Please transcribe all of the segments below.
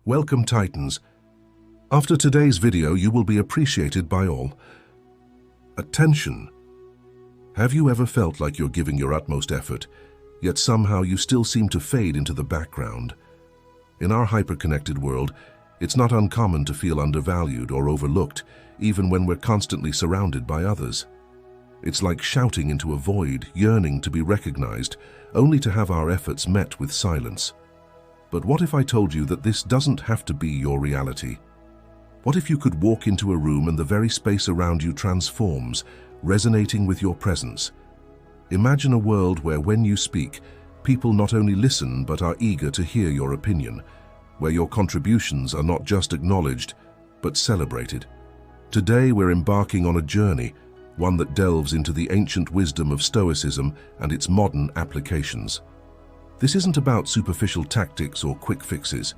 Welcome, Titans. After today's video, you will be appreciated by all. Attention. Have you ever felt like you're giving your utmost effort, yet somehow you still seem to fade into the background? In our hyper-connected world, it's not uncommon to feel undervalued or overlooked, even when we're constantly surrounded by others. It's like shouting into a void, yearning to be recognized, only to have our efforts met with silence. But what if I told you that this doesn't have to be your reality? What if you could walk into a room and the very space around you transforms, resonating with your presence? Imagine a world where when you speak, people not only listen but are eager to hear your opinion, where your contributions are not just acknowledged, but celebrated. Today we're embarking on a journey, one that delves into the ancient wisdom of Stoicism and its modern applications. This isn't about superficial tactics or quick fixes.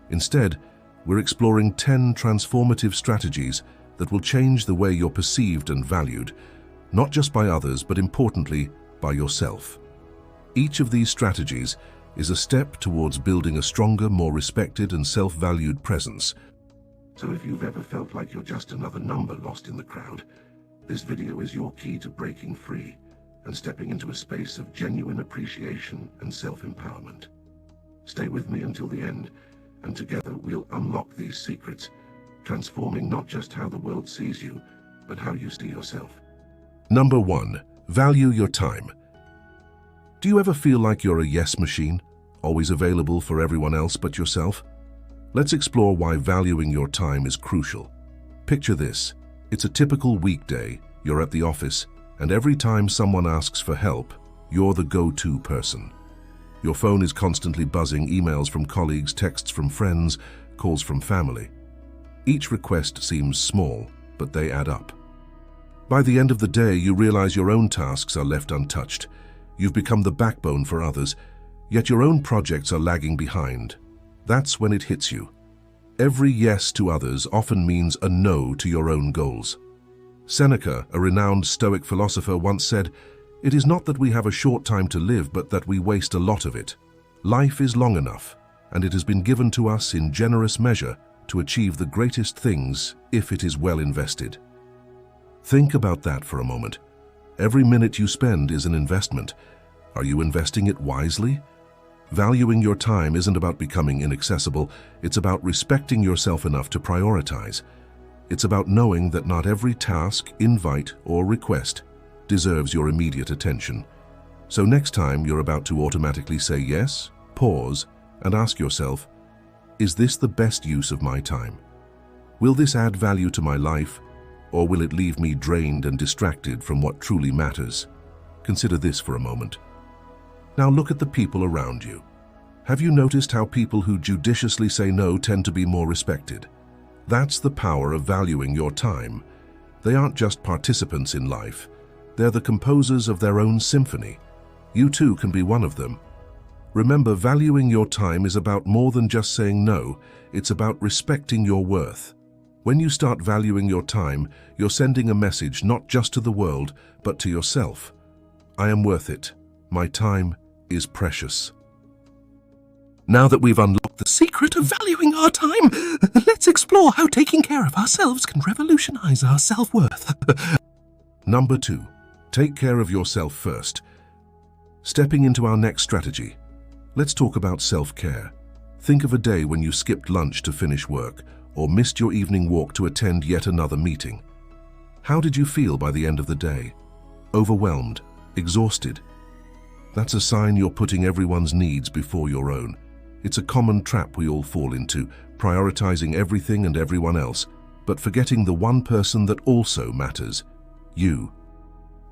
Instead, we're exploring 10 transformative strategies that will change the way you're perceived and valued, not just by others, but importantly, by yourself. Each of these strategies is a step towards building a stronger, more respected and self-valued presence. So if you've ever felt like you're just another number lost in the crowd, this video is your key to breaking free and stepping into a space of genuine appreciation and self-empowerment. Stay with me until the end, and together we'll unlock these secrets, transforming not just how the world sees you, but how you see yourself. Number 1. Value your time. Do you ever feel like you're a yes machine, always available for everyone else but yourself? Let's explore why valuing your time is crucial. Picture this. It's a typical weekday, you're at the office, and every time someone asks for help, you're the go-to person. Your phone is constantly buzzing, emails from colleagues, texts from friends, calls from family. Each request seems small, but they add up. By the end of the day, you realize your own tasks are left untouched. You've become the backbone for others, yet your own projects are lagging behind. That's when it hits you. Every yes to others often means a no to your own goals. Seneca, a renowned Stoic philosopher, once said, "It is not that we have a short time to live, but that we waste a lot of it. Life is long enough, and it has been given to us in generous measure to achieve the greatest things if it is well invested." Think about that for a moment. Every minute you spend is an investment. Are you investing it wisely? Valuing your time isn't about becoming inaccessible, it's about respecting yourself enough to prioritize. It's about knowing that not every task, invite, or request deserves your immediate attention. So next time you're about to automatically say yes, pause and ask yourself, is this the best use of my time? Will this add value to my life, or will it leave me drained and distracted from what truly matters? Consider this for a moment. Now look at the people around you. Have you noticed how people who judiciously say no tend to be more respected? That's the power of valuing your time. They aren't just participants in life. They're the composers of their own symphony. You too can be one of them. Remember, valuing your time is about more than just saying no. It's about respecting your worth. When you start valuing your time, you're sending a message not just to the world, but to yourself. I am worth it. My time is precious. Now that we've unlocked the secret of valuing our time, let's explore how taking care of ourselves can revolutionize our self-worth. Number 2. Take care of yourself first. Stepping into our next strategy, let's talk about self-care. Think of a day when you skipped lunch to finish work, or missed your evening walk to attend yet another meeting. How did you feel by the end of the day? Overwhelmed? Exhausted? That's a sign you're putting everyone's needs before your own. It's a common trap we all fall into, prioritizing everything and everyone else, but forgetting the one person that also matters, you.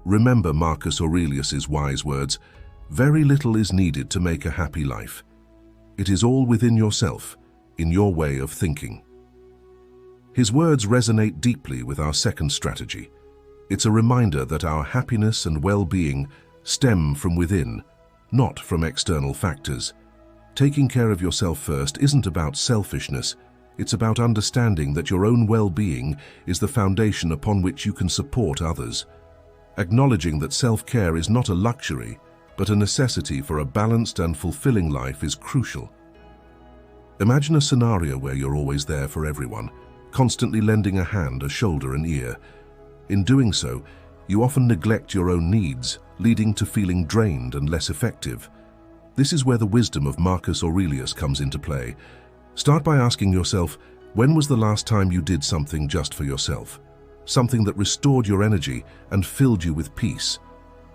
Remember Marcus Aurelius's wise words, "Very little is needed to make a happy life. It is all within yourself, in your way of thinking." His words resonate deeply with our second strategy. It's a reminder that our happiness and well-being stem from within, not from external factors. Taking care of yourself first isn't about selfishness, it's about understanding that your own well-being is the foundation upon which you can support others. Acknowledging that self-care is not a luxury, but a necessity for a balanced and fulfilling life is crucial. Imagine a scenario where you're always there for everyone, constantly lending a hand, a shoulder, an ear. In doing so, you often neglect your own needs, leading to feeling drained and less effective. This is where the wisdom of Marcus Aurelius comes into play. Start by asking yourself, when was the last time you did something just for yourself? Something that restored your energy and filled you with peace.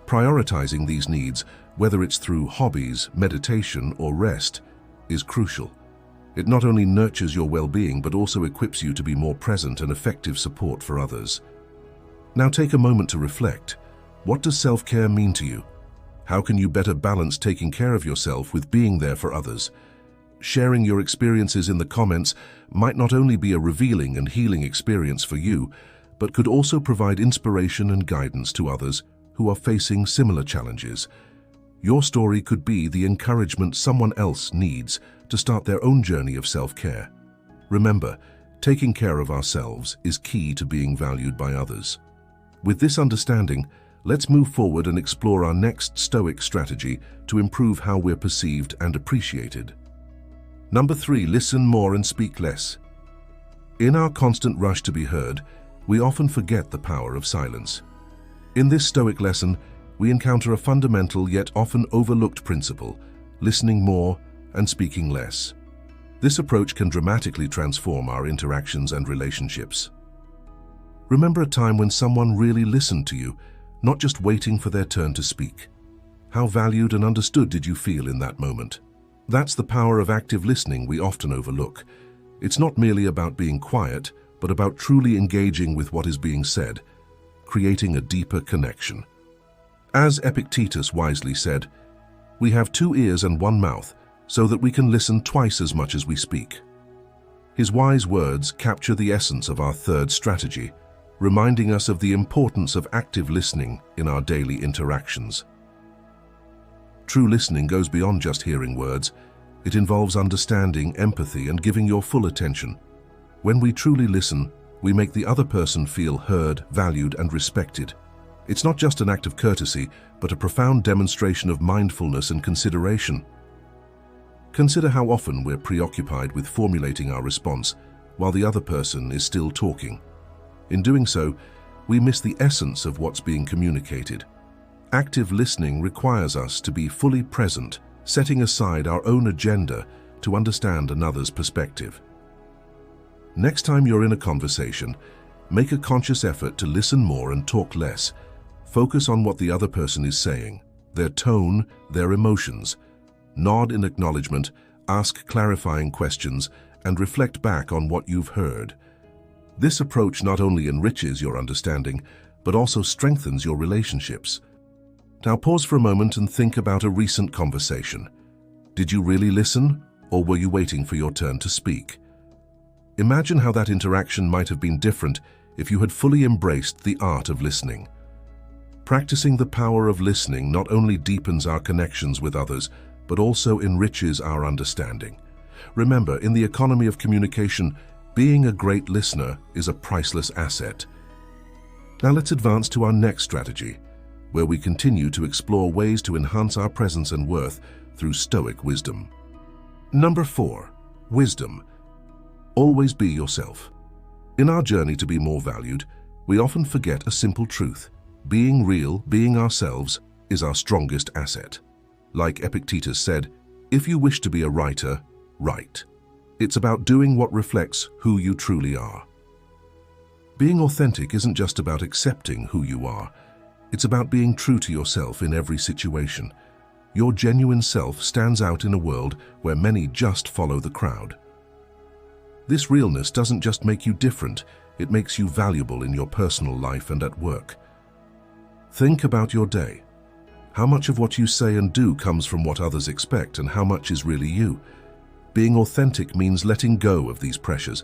Prioritizing these needs, whether it's through hobbies, meditation, or rest, is crucial. It not only nurtures your well-being, but also equips you to be more present and effective support for others. Now take a moment to reflect. What does self-care mean to you? How can you better balance taking care of yourself with being there for others? Sharing your experiences in the comments might not only be a revealing and healing experience for you, but could also provide inspiration and guidance to others who are facing similar challenges. Your story could be the encouragement someone else needs to start their own journey of self-care. Remember, taking care of ourselves is key to being valued by others. With this understanding, let's move forward and explore our next Stoic strategy to improve how we're perceived and appreciated. Number 3, listen more and speak less. In our constant rush to be heard, we often forget the power of silence. In this Stoic lesson, we encounter a fundamental yet often overlooked principle: listening more and speaking less. This approach can dramatically transform our interactions and relationships. Remember a time when someone really listened to you, not just waiting for their turn to speak. How valued and understood did you feel in that moment? That's the power of active listening we often overlook. It's not merely about being quiet, but about truly engaging with what is being said, creating a deeper connection. As Epictetus wisely said, "We have 2 ears and 1 mouth, so that we can listen twice as much as we speak." His wise words capture the essence of our third strategy, reminding us of the importance of active listening in our daily interactions. True listening goes beyond just hearing words. It involves understanding, empathy, and giving your full attention. When we truly listen, we make the other person feel heard, valued, and respected. It's not just an act of courtesy, but a profound demonstration of mindfulness and consideration. Consider how often we're preoccupied with formulating our response while the other person is still talking. In doing so, we miss the essence of what's being communicated. Active listening requires us to be fully present, setting aside our own agenda to understand another's perspective. Next time you're in a conversation, make a conscious effort to listen more and talk less. Focus on what the other person is saying, their tone, their emotions. Nod in acknowledgement, ask clarifying questions, and reflect back on what you've heard. This approach not only enriches your understanding, but also strengthens your relationships. Now pause for a moment and think about a recent conversation. Did you really listen, or were you waiting for your turn to speak? Imagine how that interaction might have been different if you had fully embraced the art of listening. Practicing the power of listening not only deepens our connections with others, but also enriches our understanding. Remember, in the economy of communication, being a great listener is a priceless asset. Now let's advance to our next strategy, where we continue to explore ways to enhance our presence and worth through Stoic wisdom. Number 4, wisdom. Always be yourself. In our journey to be more valued, we often forget a simple truth. Being real, being ourselves, is our strongest asset. Like Epictetus said, if you wish to be a writer, write. It's about doing what reflects who you truly are. Being authentic isn't just about accepting who you are. It's about being true to yourself in every situation. Your genuine self stands out in a world where many just follow the crowd. This realness doesn't just make you different, it makes you valuable in your personal life and at work. Think about your day. How much of what you say and do comes from what others expect, and how much is really you? Being authentic means letting go of these pressures.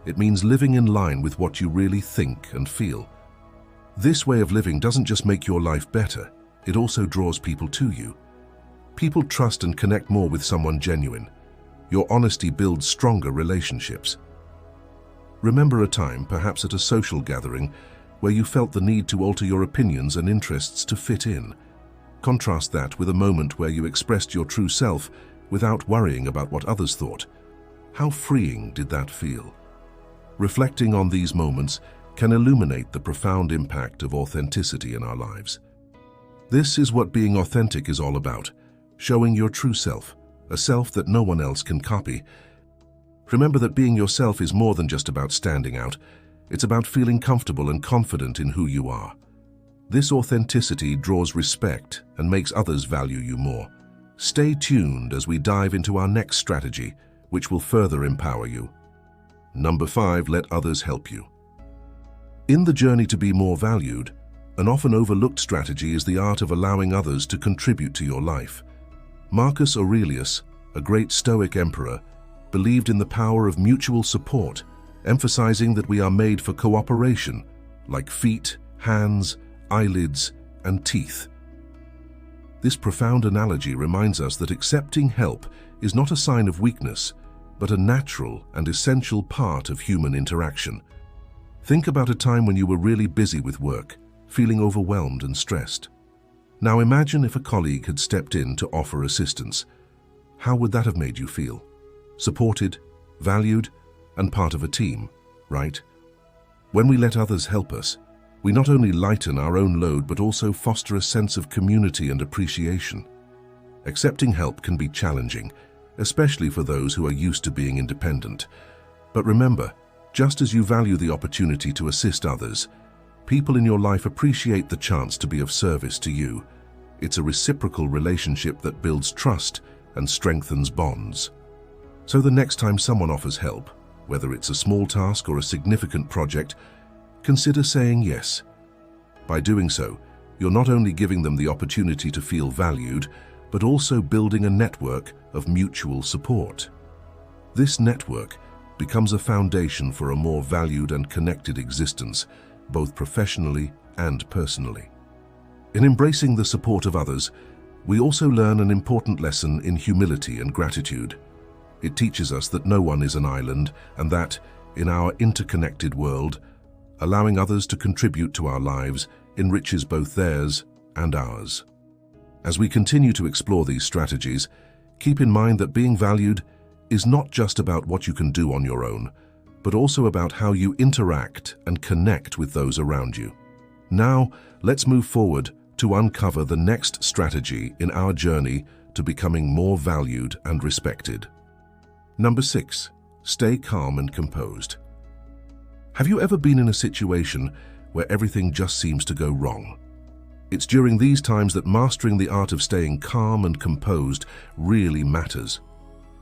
It means living in line with what you really think and feel. This way of living doesn't just make your life better, it also draws people to you. People trust and connect more with someone genuine. Your honesty builds stronger relationships. Remember a time, perhaps at a social gathering, where you felt the need to alter your opinions and interests to fit in. Contrast that with a moment where you expressed your true self without worrying about what others thought. How freeing did that feel? Reflecting on these moments can illuminate the profound impact of authenticity in our lives. This is what being authentic is all about, showing your true self, a self that no one else can copy. Remember that being yourself is more than just about standing out. It's about feeling comfortable and confident in who you are. This authenticity draws respect and makes others value you more. Stay tuned as we dive into our next strategy, which will further empower you. Number 5, let others help you. In the journey to be more valued, an often overlooked strategy is the art of allowing others to contribute to your life. Marcus Aurelius, a great Stoic emperor, believed in the power of mutual support, emphasizing that we are made for cooperation, like feet, hands, eyelids, and teeth. This profound analogy reminds us that accepting help is not a sign of weakness, but a natural and essential part of human interaction. Think about a time when you were really busy with work, feeling overwhelmed and stressed. Now imagine if a colleague had stepped in to offer assistance. How would that have made you feel? Supported, valued, and part of a team, right? When we let others help us, we not only lighten our own load but also foster a sense of community and appreciation. Accepting help can be challenging, especially for those who are used to being independent. But remember, just as you value the opportunity to assist others, people in your life appreciate the chance to be of service to you. It's a reciprocal relationship that builds trust and strengthens bonds. So the next time someone offers help, whether it's a small task or a significant project, consider saying yes. By doing so, you're not only giving them the opportunity to feel valued, but also building a network of mutual support. This network becomes a foundation for a more valued and connected existence, both professionally and personally. In embracing the support of others, we also learn an important lesson in humility and gratitude. It teaches us that no one is an island and that, in our interconnected world, allowing others to contribute to our lives enriches both theirs and ours. As we continue to explore these strategies, keep in mind that being valued is not just about what you can do on your own, but also about how you interact and connect with those around you. Now, let's move forward to uncover the next strategy in our journey to becoming more valued and respected. Number 6, stay calm and composed. Have you ever been in a situation where everything just seems to go wrong? It's during these times that mastering the art of staying calm and composed really matters.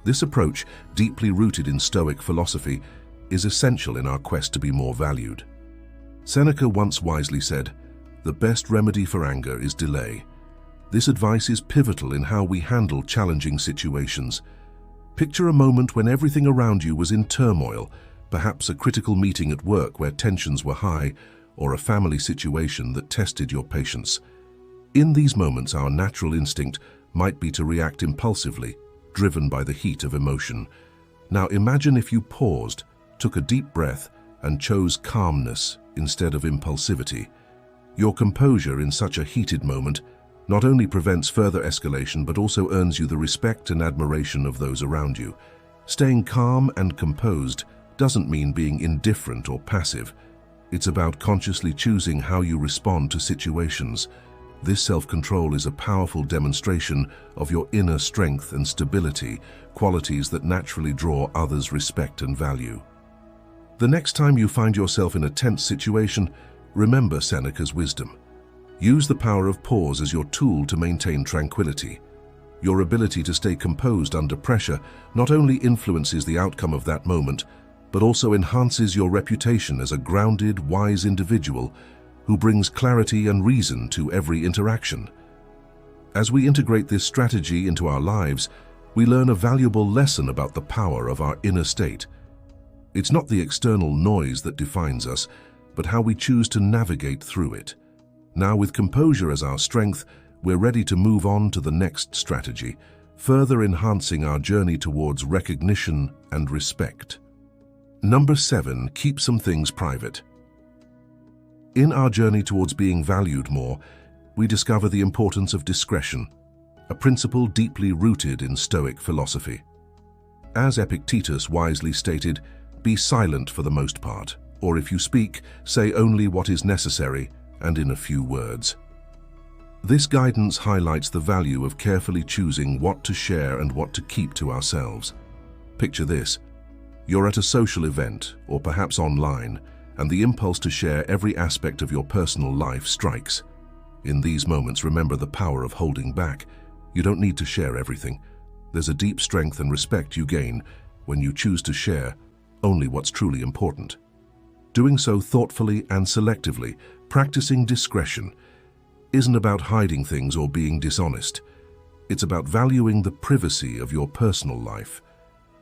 This approach, deeply rooted in Stoic philosophy, is essential in our quest to be more valued. Seneca once wisely said, "The best remedy for anger is delay." This advice is pivotal in how we handle challenging situations. Picture a moment when everything around you was in turmoil, perhaps a critical meeting at work where tensions were high, or a family situation that tested your patience. In these moments, our natural instinct might be to react impulsively, driven by the heat of emotion. Now imagine if you paused, took a deep breath, and chose calmness instead of impulsivity. Your composure in such a heated moment not only prevents further escalation but also earns you the respect and admiration of those around you. Staying calm and composed doesn't mean being indifferent or passive. It's about consciously choosing how you respond to situations. This self-control is a powerful demonstration of your inner strength and stability, qualities that naturally draw others' respect and value. The next time you find yourself in a tense situation, remember Seneca's wisdom. Use the power of pause as your tool to maintain tranquility. Your ability to stay composed under pressure not only influences the outcome of that moment, but also enhances your reputation as a grounded, wise individual who brings clarity and reason to every interaction. As we integrate this strategy into our lives, we learn a valuable lesson about the power of our inner state. It's not the external noise that defines us, but how we choose to navigate through it. Now, with composure as our strength, we're ready to move on to the next strategy, further enhancing our journey towards recognition and respect. Number 7, keep some things private. In our journey towards being valued more, we discover the importance of discretion, a principle deeply rooted in Stoic philosophy. as Epictetus wisely stated, be silent for the most part, or if you speak, say only what is necessary and in a few words. This guidance highlights the value of carefully choosing what to share and what to keep to ourselves. Picture this. You're at a social event, or perhaps online, and the impulse to share every aspect of your personal life strikes. In these moments, remember the power of holding back. You don't need to share everything. There's a deep strength and respect you gain when you choose to share only what's truly important. Doing so thoughtfully and selectively, practicing discretion, isn't about hiding things or being dishonest. It's about valuing the privacy of your personal life.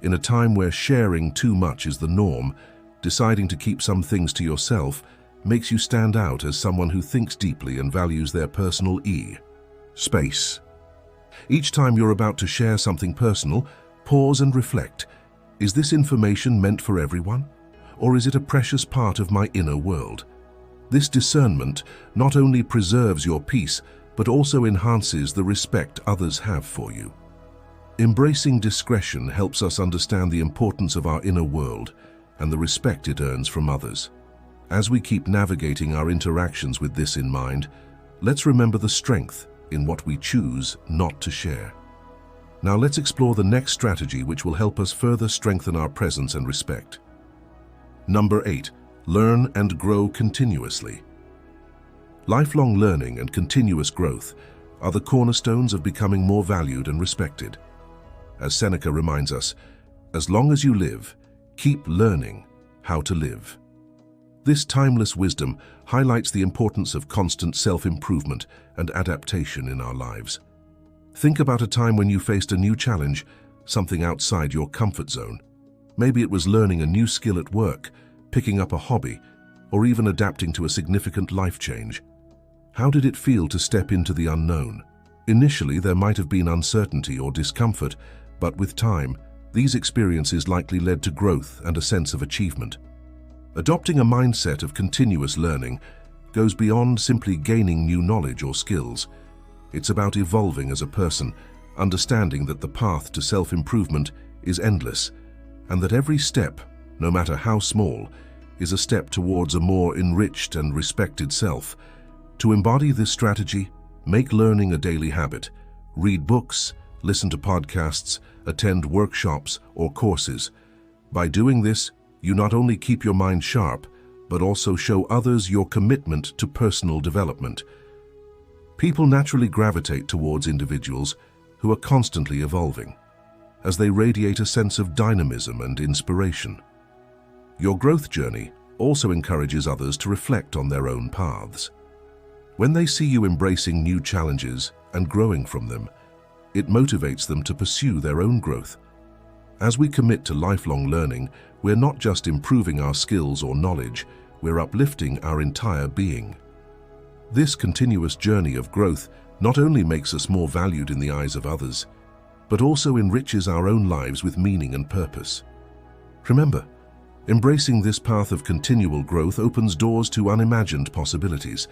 In a time where sharing too much is the norm, deciding to keep some things to yourself makes you stand out as someone who thinks deeply and values their personal space. Each time you're about to share something personal, pause and reflect. Is this information meant for everyone? Or is it a precious part of my inner world? This discernment not only preserves your peace, but also enhances the respect others have for you. Embracing discretion helps us understand the importance of our inner world and the respect it earns from others. As we keep navigating our interactions with this in mind, let's remember the strength in what we choose not to share. Now let's explore the next strategy which will help us further strengthen our presence and respect. Number 8. Learn and grow continuously. Lifelong learning and continuous growth are the cornerstones of becoming more valued and respected. As Seneca reminds us, as long as you live, keep learning how to live. This timeless wisdom highlights the importance of constant self-improvement and adaptation in our lives. Think about a time when you faced a new challenge, something outside your comfort zone. Maybe it was learning a new skill at work, picking up a hobby, or even adapting to a significant life change. How did it feel to step into the unknown? Initially, there might have been uncertainty or discomfort, but with time, these experiences likely led to growth and a sense of achievement. Adopting a mindset of continuous learning goes beyond simply gaining new knowledge or skills. It's about evolving as a person, understanding that the path to self-improvement is endless, and that every step, no matter how small, is a step towards a more enriched and respected self. To embody this strategy, make learning a daily habit. Read books, listen to podcasts, attend workshops or courses. By doing this, you not only keep your mind sharp, but also show others your commitment to personal development. People naturally gravitate towards individuals who are constantly evolving, as they radiate a sense of dynamism and inspiration. Your growth journey also encourages others to reflect on their own paths. When they see you embracing new challenges and growing from them, it motivates them to pursue their own growth. As we commit to lifelong learning, we're not just improving our skills or knowledge, we're uplifting our entire being. This continuous journey of growth not only makes us more valued in the eyes of others, but also enriches our own lives with meaning and purpose. Remember, embracing this path of continual growth opens doors to unimagined possibilities.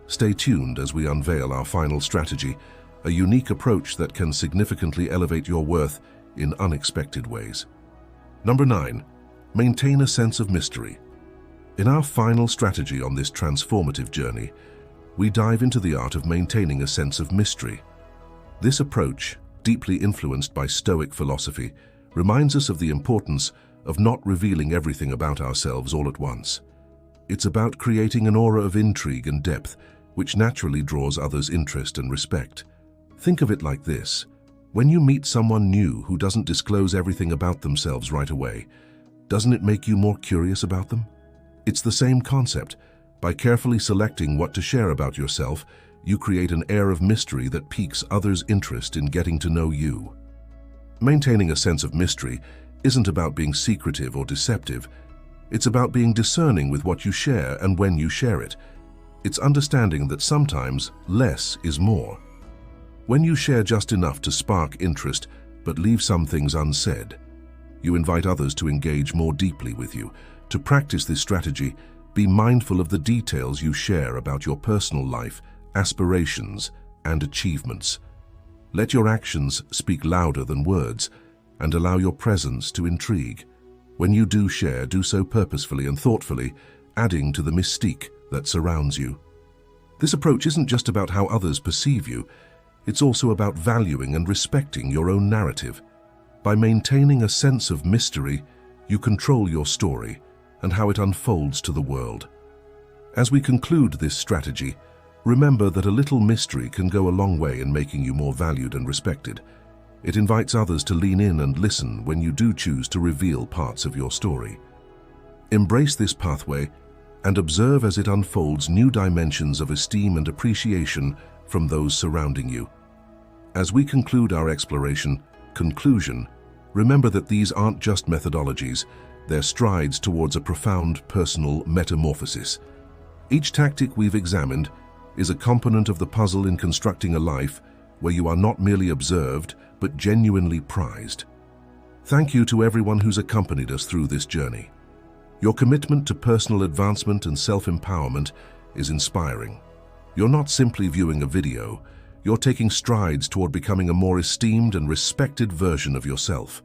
Stay tuned as we unveil our final strategy, a unique approach that can significantly elevate your worth in unexpected ways. Number 9. Maintain a sense of mystery. In our final strategy on this transformative journey, we dive into the art of maintaining a sense of mystery. This approach, deeply influenced by Stoic philosophy, reminds us of the importance of not revealing everything about ourselves all at once. It's about creating an aura of intrigue and depth, which naturally draws others' interest and respect. Think of it like this. When you meet someone new who doesn't disclose everything about themselves right away, doesn't it make you more curious about them? It's the same concept. By carefully selecting what to share about yourself, you create an air of mystery that piques others' interest in getting to know you. Maintaining a sense of mystery isn't about being secretive or deceptive. It's about being discerning with what you share and when you share it. It's understanding that sometimes less is more. When you share just enough to spark interest but leave some things unsaid, you invite others to engage more deeply with you. To practice this strategy, be mindful of the details you share about your personal life, aspirations, and achievements. Let your actions speak louder than words, and allow your presence to intrigue. When you do share, do so purposefully and thoughtfully, adding to the mystique that surrounds you. This approach isn't just about how others perceive you, it's also about valuing and respecting your own narrative. By maintaining a sense of mystery, you control your story and how it unfolds to the world. As we conclude this strategy, remember that a little mystery can go a long way in making you more valued and respected. It invites others to lean in and listen when you do choose to reveal parts of your story. Embrace this pathway and observe as it unfolds new dimensions of esteem and appreciation from those surrounding you. As we conclude our conclusion, remember that these aren't just methodologies, they're strides towards a profound personal metamorphosis. Each tactic we've examined is a component of the puzzle in constructing a life where you are not merely observed, but genuinely prized. Thank you to everyone who's accompanied us through this journey. Your commitment to personal advancement and self-empowerment is inspiring. You're not simply viewing a video, you're taking strides toward becoming a more esteemed and respected version of yourself.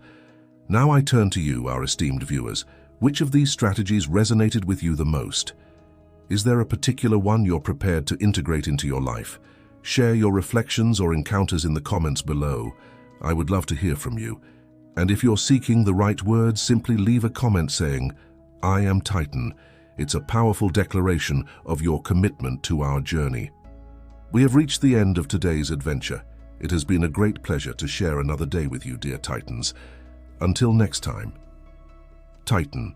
Now I turn to you, our esteemed viewers. Which of these strategies resonated with you the most? Is there a particular one you're prepared to integrate into your life? Share your reflections or encounters in the comments below. I would love to hear from you. And if you're seeking the right words, simply leave a comment saying, "I am Titan." It's a powerful declaration of your commitment to our journey. We have reached the end of today's adventure. It has been a great pleasure to share another day with you, dear Titans. Until next time, Titan.